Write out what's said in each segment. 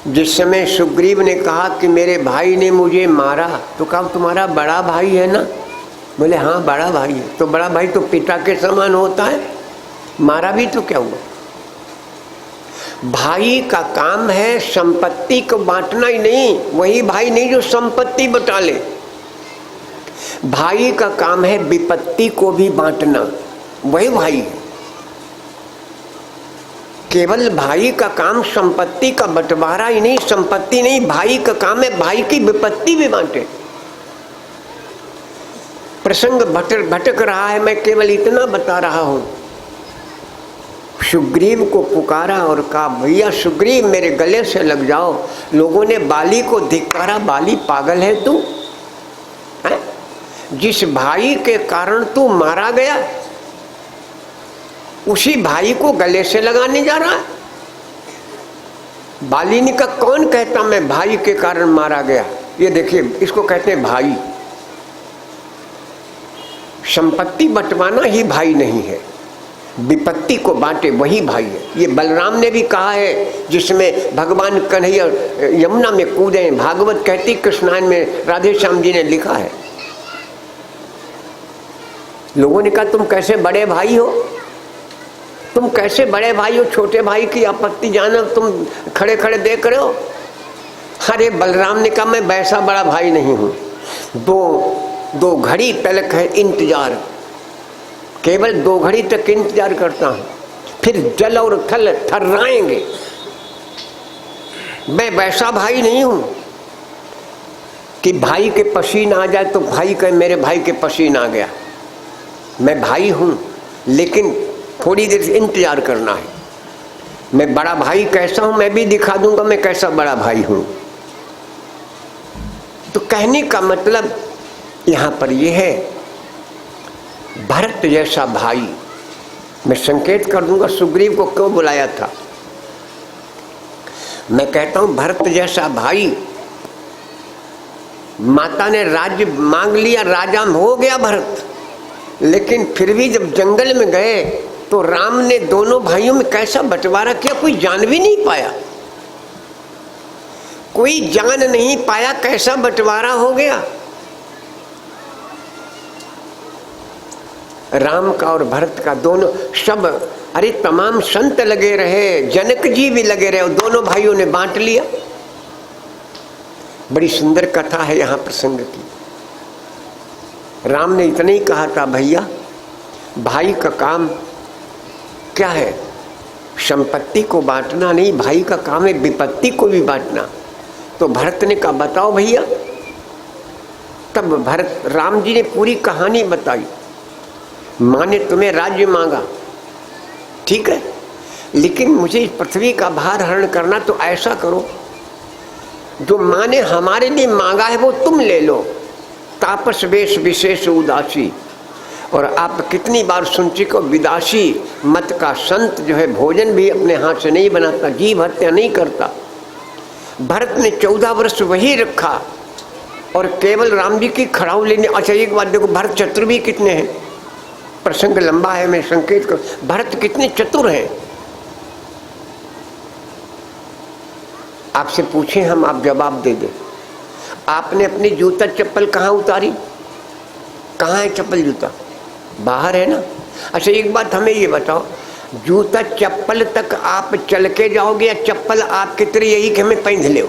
जिस समय सुग्रीव ने कहा कि मेरे भाई ने मुझे मारा, तो कहा तुम्हारा बड़ा भाई है ना? बोले हाँ बड़ा भाई है। तो बड़ा भाई तो पिता के समान होता है, मारा भी तो क्या हुआ? भाई का काम है संपत्ति को बांटना ही नहीं, वही भाई नहीं जो संपत्ति बटा ले। भाई का काम है विपत्ति को भी बांटना, वही भाई है। केवल भाई का काम संपत्ति का बंटवारा ही नहीं, संपत्ति नहीं, भाई का काम है भाई की विपत्ति भी बांटे। प्रसंग भटक रहा है, मैं केवल इतना बता रहा हूं। सुग्रीव को पुकारा और कहा भैया सुग्रीव मेरे गले से लग जाओ। लोगों ने बाली को धिक्कारा, बाली पागल है तू? जिस भाई के कारण तू मारा गया उसी भाई को गले से लगाने जा रहा है। बाली ने कहा कौन कहता मैं भाई के कारण मारा गया? ये देखिए इसको कहते हैं भाई। संपत्ति बंटवाना ही भाई नहीं है, विपत्ति को बांटे वही भाई है। ये बलराम ने भी कहा है, जिसमें भगवान कन्हैया यमुना में कूदे। भागवत कहती कृष्णायन में राधे श्याम जी ने लिखा है। लोगों ने कहा तुम कैसे बड़े भाई हो, तुम कैसे बड़े भाई हो, छोटे भाई की आपत्ति जाना तुम खड़े खड़े देख रहे हो। अरे बलराम ने कहा मैं वैसा बड़ा भाई नहीं हूं। दो घड़ी तलक है इंतजार, केवल 2 घड़ी तक इंतजार करता हूं, फिर जल और थल थर्राएंगे। मैं वैसा भाई नहीं हूं कि भाई के पसीना आ जाए तो भाई कहे मेरे भाई के पसीना आ गया। मैं भाई हूं लेकिन थोड़ी देर से इंतजार करना है। मैं बड़ा भाई कैसा हूं मैं भी दिखा दूंगा मैं कैसा बड़ा भाई हूं। तो कहने का मतलब यहां पर यह है, भरत जैसा भाई, मैं संकेत कर दूंगा सुग्रीव को क्यों बुलाया था। मैं कहता हूं भरत जैसा भाई, माता ने राज्य मांग लिया, राजा हो गया भरत, लेकिन फिर भी जब जंगल में गए तो राम ने दोनों भाइयों में कैसा बंटवारा किया कोई जान भी नहीं पाया। कोई जान नहीं पाया कैसा बंटवारा हो गया। राम का और भरत का दोनों सब, अरे तमाम संत लगे रहे, जनक जी भी लगे रहे, दोनों भाइयों ने बांट लिया। बड़ी सुंदर कथा है यहाँ प्रसंग की। राम ने इतना ही कहा था भैया भाई का काम क्या है, संपत्ति को बांटना नहीं, भाई का काम है विपत्ति को भी बांटना। तो भरत ने कहा बताओ भैया। तब भरत राम जी ने पूरी कहानी बताई। माँ ने तुम्हें राज्य मांगा, ठीक है, लेकिन मुझे इस पृथ्वी का भार हरण करना, तो ऐसा करो जो माँ ने हमारे लिए मांगा है वो तुम ले लो। तापस वेश विशेष उदासी। और आप कितनी बार सुन चुके हो, विदासी मत का संत जो है भोजन भी अपने हाथ से नहीं बनाता, जीव हत्या नहीं करता। भरत ने 14 वर्ष वही रखा और केवल राम जी की खड़ाऊ लेने। अच्छा एक बात देखो, भरत चतुर भी कितने हैं, प्रसंग लंबा है मैं संकेत कर, भरत कितने चतुर हैं। आपसे पूछे हम, आप जवाब दे दे। आपने अपनी जूता चप्पल कहाँ उतारी? कहाँ है चप्पल जूता? बाहर है ना। अच्छा एक बात हमें ये बताओ, जूता चप्पल तक आप चल के जाओगे या चप्पल आपकी तरह यही कि हमें पहन ले?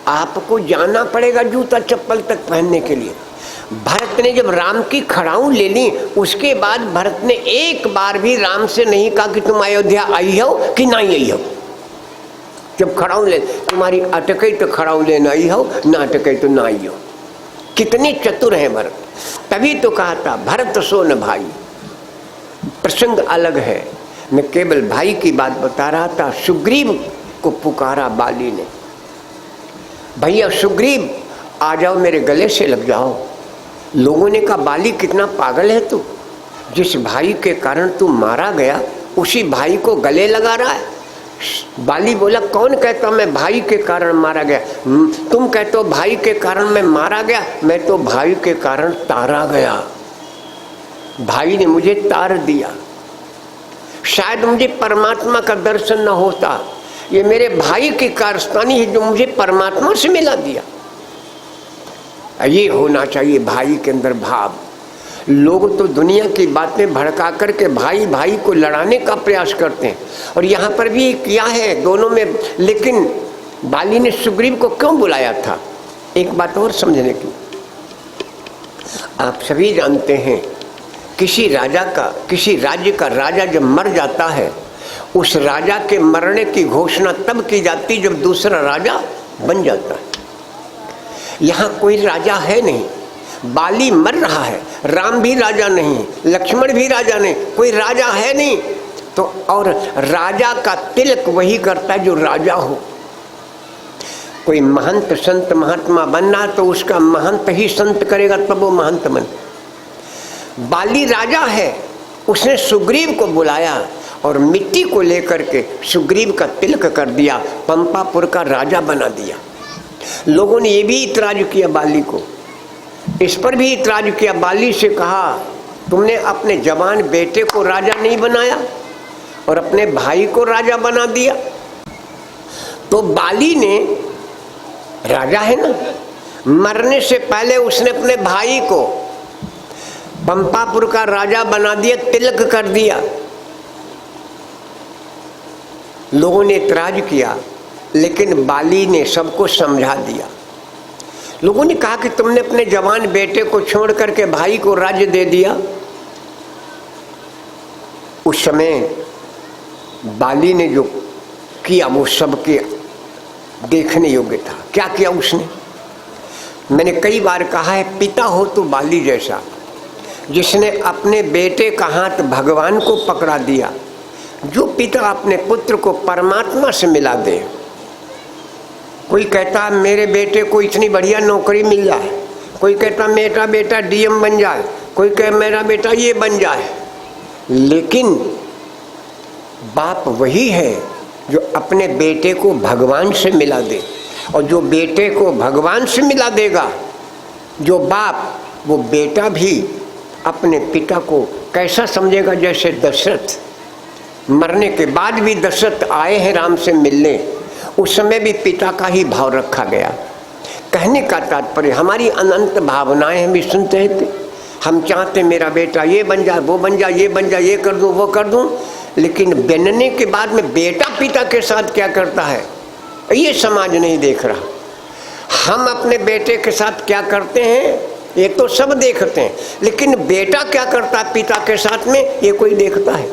आपको जाना पड़ेगा जूता चप्पल तक पहनने के लिए। भरत ने जब राम की खड़ाऊ ले ली, उसके बाद भरत ने एक बार भी राम से नहीं कहा कि तुम अयोध्या आई हो कि नहीं आई हो। जब खड़ाऊ ले, तुम्हारी अटके तो खड़ाऊ लेना आई हो, ना अटके तो ना आई हो। कितने चतुर हैं भरत। तभी तो कहा था भरत सो न भाई। प्रसंग अलग है, मैं केवल भाई की बात बता रहा था। सुग्रीव को पुकारा बाली ने, भैया सुग्रीव आ जाओ मेरे गले से लग जाओ। लोगों ने कहा बाली कितना पागल है तू, जिस भाई के कारण तू मारा गया उसी भाई को गले लगा रहा है। बाली बोला कौन कहता मैं भाई के कारण मारा गया? तुम कहते हो भाई के कारण मैं मारा गया, मैं तो भाई के कारण तारा गया। भाई ने मुझे तार दिया। शायद मुझे परमात्मा का दर्शन न होता, ये मेरे भाई की कारस्तानी है जो मुझे परमात्मा से मिला दिया। ये होना चाहिए भाई के अंदर भाव। लोग तो दुनिया की बातें भड़का करके भाई भाई को लड़ाने का प्रयास करते हैं, और यहाँ पर भी किया है दोनों में। लेकिन बाली ने सुग्रीव को क्यों बुलाया था, एक बात और समझने की। आप सभी जानते हैं किसी राज्य का राजा जब मर जाता है, उस राजा के मरने की घोषणा तब की जाती जब दूसरा राजा बन जाता है। यहाँ कोई राजा है नहीं, बाली मर रहा है, राम भी राजा नहीं, लक्ष्मण भी राजा नहीं, कोई राजा है नहीं। तो और राजा का तिलक वही करता है जो राजा हो। कोई महंत संत महात्मा बनना तो उसका महंत ही संत करेगा तब वो महंत बन। बाली राजा है, उसने सुग्रीव को बुलाया और मिट्टी को लेकर के सुग्रीव का तिलक कर दिया, पंपापुर का राजा बना दिया। लोगों ने ये भी इतराज किया बाली को, इस पर भी इतराज किया। बाली से कहा तुमने अपने जवान बेटे को राजा नहीं बनाया और अपने भाई को राजा बना दिया। तो बाली ने, राजा है ना, मरने से पहले उसने अपने भाई को पंपापुर का राजा बना दिया, तिलक कर दिया। लोगों ने इतराज किया, लेकिन बाली ने सबको समझा दिया। लोगों ने कहा कि तुमने अपने जवान बेटे को छोड़ करके भाई को राज्य दे दिया। उस समय बाली ने जो किया वो सबके देखने योग्य था। क्या किया उसने? मैंने कई बार कहा है, पिता हो तो बाली जैसा, जिसने अपने बेटे का हाथ भगवान को पकड़ा दिया। जो पिता अपने पुत्र को परमात्मा से मिला दे। कोई कहता मेरे बेटे को इतनी बढ़िया नौकरी मिल जाए, कोई कहता मेरा बेटा डीएम बन जाए, कोई कहे मेरा बेटा ये बन जाए। लेकिन बाप वही है जो अपने बेटे को भगवान से मिला दे, और जो बेटे को भगवान से मिला देगा जो बाप, वो बेटा भी अपने पिता को कैसा समझेगा। जैसे दशरथ मरने के बाद भी दशरथ आए हैं राम से मिलने, उस समय भी पिता का ही भाव रखा गया। कहने का तात्पर्य, हमारी अनंत भावनाएं हम भी सुनते थे। हम चाहते मेरा बेटा ये बन जाए, वो बन जाए, ये बन जाए, ये कर दूं, वो कर दूं। लेकिन बनने के बाद में बेटा पिता के साथ क्या करता है, ये समाज नहीं देख रहा। हम अपने बेटे के साथ क्या करते हैं ये तो सब देखते हैं, लेकिन बेटा क्या करता है पिता के साथ में, ये कोई देखता है?